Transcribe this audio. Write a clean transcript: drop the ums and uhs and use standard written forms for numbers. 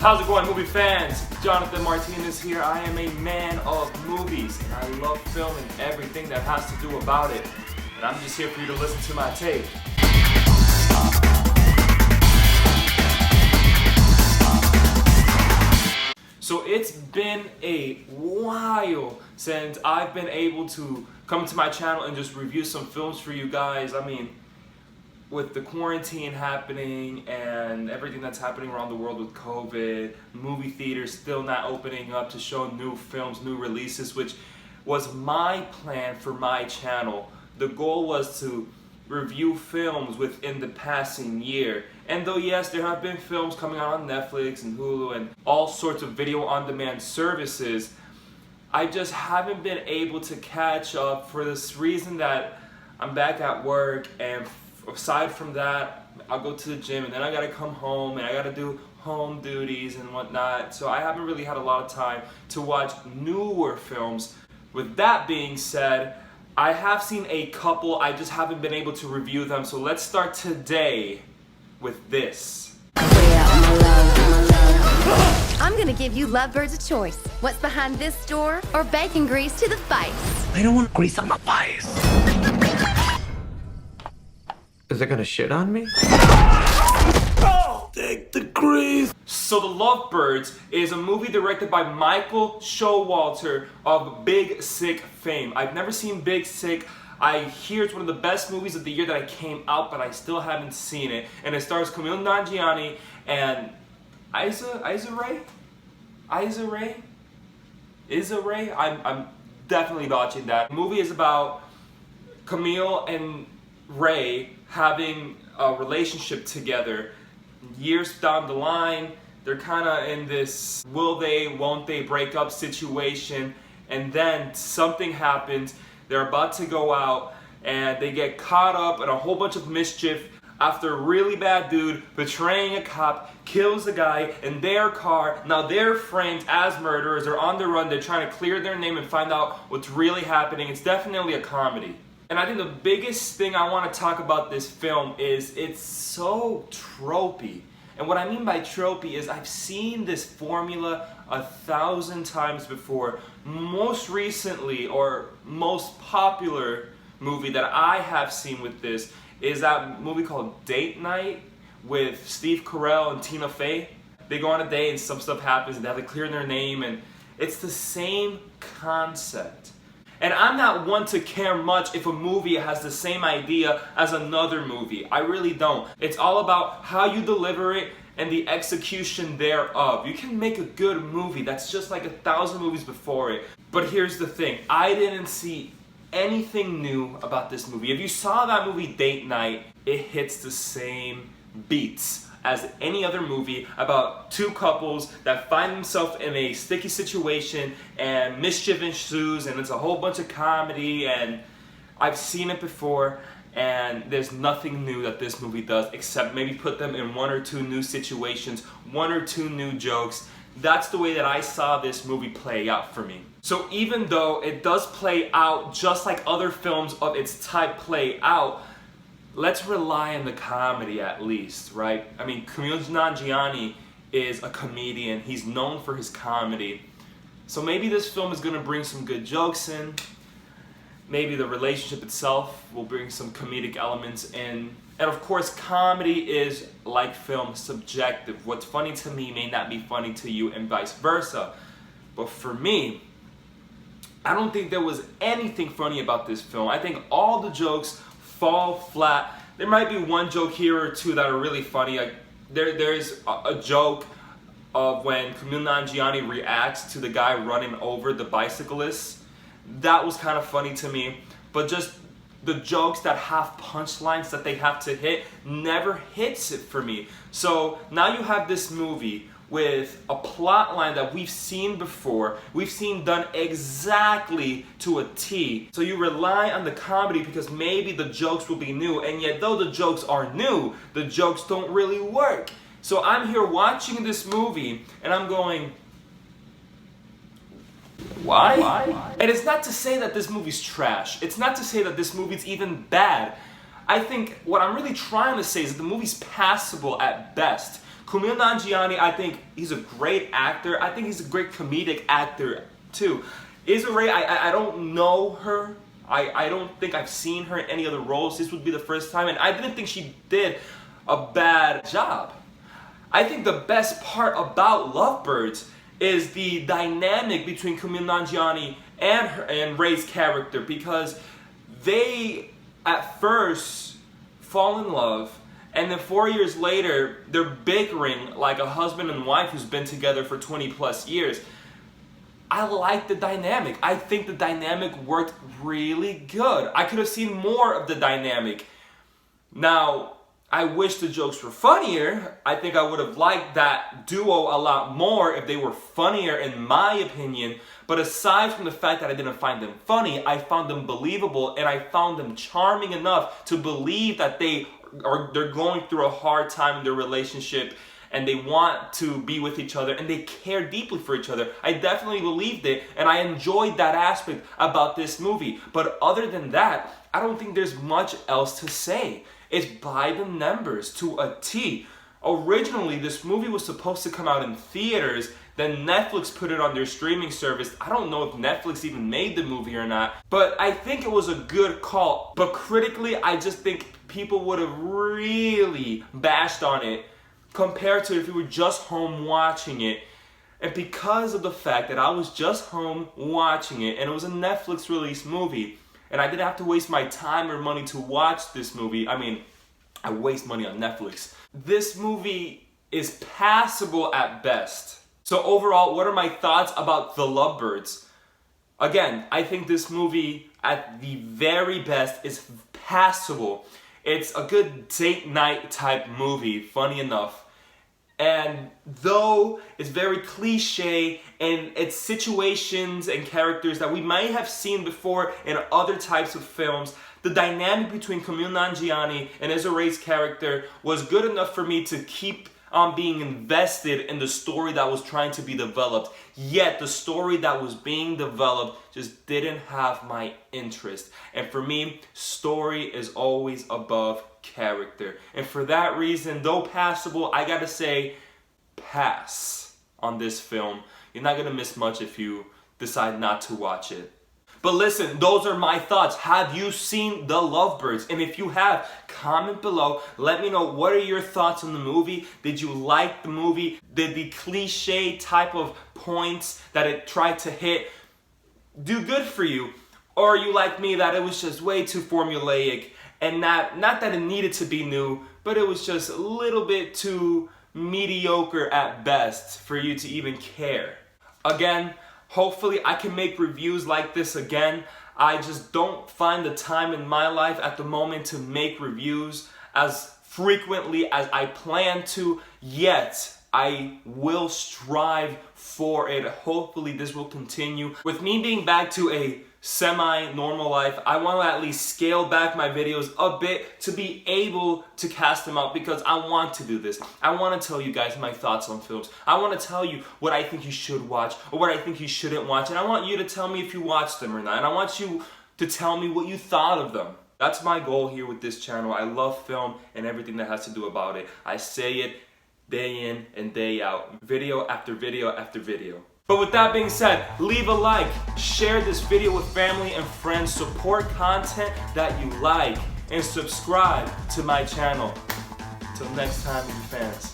How's it going, movie fans? Jonathan Martinez here. I am a man of movies, and I love film and everything that has to do about it. And I'm just here for you to listen to my tape. So it's been a while since I've been able to come to my channel and just review some films for you guys. I mean, with the quarantine happening and everything that's happening around the world with COVID, movie theaters still not opening up to show new films, new releases, which was my plan for my channel. The goal was to review films within the passing year. And though yes, there have been films coming out on Netflix and Hulu and all sorts of video on-demand services, I just haven't been able to catch up for this reason that I'm back at work, and aside from that, I'll go to the gym and then I gotta come home and I gotta do home duties and whatnot. So I haven't really had a lot of time to watch newer films. With that being said, I have seen a couple, I just haven't been able to review them. So let's start today with this. I'm gonna give you Lovebirds a choice. What's behind this door or bacon grease to the face? I don't want grease on my face. Is it gonna shit on me? Oh, take the grease. So The Lovebirds is a movie directed by Michael Showalter of Big Sick fame. I've never seen Big Sick. I hear it's one of the best movies of the year that came out, but I still haven't seen it. And it stars Kumail Nanjiani and Issa Rae? I'm definitely watching that. The movie is about Kumail and Rae having a relationship together. Years down the line, they're kind of in this will they, won't they break up situation, and then something happens. They're about to go out and they get caught up in a whole bunch of mischief after a really bad dude betraying a cop kills a guy in their car. Now they're framed as murderers. They're on the run. They're trying to clear their name and find out what's really happening. It's definitely a comedy. And I think the biggest thing I want to talk about this film is it's so tropey. And what I mean by tropey is I've seen this formula 1,000 times before. Most recently, or most popular movie that I have seen with this is that movie called Date Night with Steve Carell and Tina Fey. They go on a date and some stuff happens and they have to clear their name, and it's the same concept. And I'm not one to care much if a movie has the same idea as another movie. I really don't. It's all about how you deliver it and the execution thereof. You can make a good movie that's just like 1,000 movies before it. But here's the thing. I didn't see anything new about this movie. If you saw that movie Date Night, it hits the same beats as any other movie about two couples that find themselves in a sticky situation and mischief ensues, and it's a whole bunch of comedy, and I've seen it before, and there's nothing new that this movie does except maybe put them in one or two new situations, one or two new jokes. That's the way that I saw this movie play out for me. So even though it does play out just like other films of its type play out, let's rely on the comedy at least, right? I mean, Kumail Nanjiani is a comedian. He's known for his comedy. So maybe this film is gonna bring some good jokes in. Maybe the relationship itself will bring some comedic elements in. And of course, comedy is, like film, subjective. What's funny to me may not be funny to you, and vice versa. But for me, I don't think there was anything funny about this film. I think all the jokes fall flat. There might be one joke here or two that are really funny. Like there's a joke of when Kumail Nanjiani reacts to the guy running over the bicyclist. That was kind of funny to me. But just the jokes that have punchlines that they have to hit never hits it for me. So now you have this movie with a plot line that we've seen before, we've seen done exactly to a T. So you rely on the comedy because maybe the jokes will be new, and yet though the jokes are new, the jokes don't really work. So I'm here watching this movie and I'm going, why? And it's not to say that this movie's trash. It's not to say that this movie's even bad. I think what I'm really trying to say is that the movie's passable at best. Kumail Nanjiani, I think he's a great actor. I think he's a great comedic actor too. Issa Rae, I don't know her. I don't think I've seen her in any other roles. This would be the first time, and I didn't think she did a bad job. I think the best part about Lovebirds is the dynamic between Kumail Nanjiani and Ray's character, because they at first fall in love, and then 4 years later they're bickering like a husband and wife who's been together for 20 plus years. I like the dynamic. I think the dynamic worked really good. I could have seen more of the dynamic. Now, I wish the jokes were funnier. I think I would have liked that duo a lot more if they were funnier, in my opinion. But aside from the fact that I didn't find them funny, I found them believable, and I found them charming enough to believe that they're going through a hard time in their relationship, and they want to be with each other, and they care deeply for each other. I definitely believed it, and I enjoyed that aspect about this movie. But other than that, I don't think there's much else to say. It's by the numbers to a T. Originally, this movie was supposed to come out in theaters, then Netflix put it on their streaming service. I don't know if Netflix even made the movie or not, but I think it was a good call. But critically, I just think people would have really bashed on it compared to if we were just home watching it. And because of the fact that I was just home watching it, and it was a Netflix release movie, and I didn't have to waste my time or money to watch this movie. I mean, I waste money on Netflix. This movie is passable at best. So overall, what are my thoughts about The Lovebirds? Again, I think this movie at the very best is passable. It's a good date night type movie, funny enough. And though it's very cliche, and it's situations and characters that we might have seen before in other types of films, the dynamic between Kumail Nanjiani and Issa Rae's character was good enough for me to keep on being invested in the story that was trying to be developed. Yet the story that was being developed just didn't have my interest. And for me, story is always above character. And for that reason, though passable, I gotta say pass on this film. You're not gonna miss much if you decide not to watch it. But listen, those are my thoughts. Have you seen The Lovebirds? And if you have, comment below. Let me know, what are your thoughts on the movie? Did you like the movie? Did the cliche type of points that it tried to hit do good for you? Or are you like me, that it was just way too formulaic, and not that it needed to be new, but it was just a little bit too mediocre at best for you to even care? Again, hopefully I can make reviews like this again. I just don't find the time in my life at the moment to make reviews as frequently as I plan to, yet I will strive for it. Hopefully this will continue. With me being back to a semi-normal life, I want to at least scale back my videos a bit to be able to cast them out, because I want to do this. I want to tell you guys my thoughts on films. I want to tell you what I think you should watch or what I think you shouldn't watch, and I want you to tell me if you watched them or not, and I want you to tell me what you thought of them. That's my goal here with this channel. I love film and everything that has to do about it. I say it day in and day out, video after video after video. But with that being said, leave a like, share this video with family and friends, support content that you like, and subscribe to my channel. Till next time, you fans.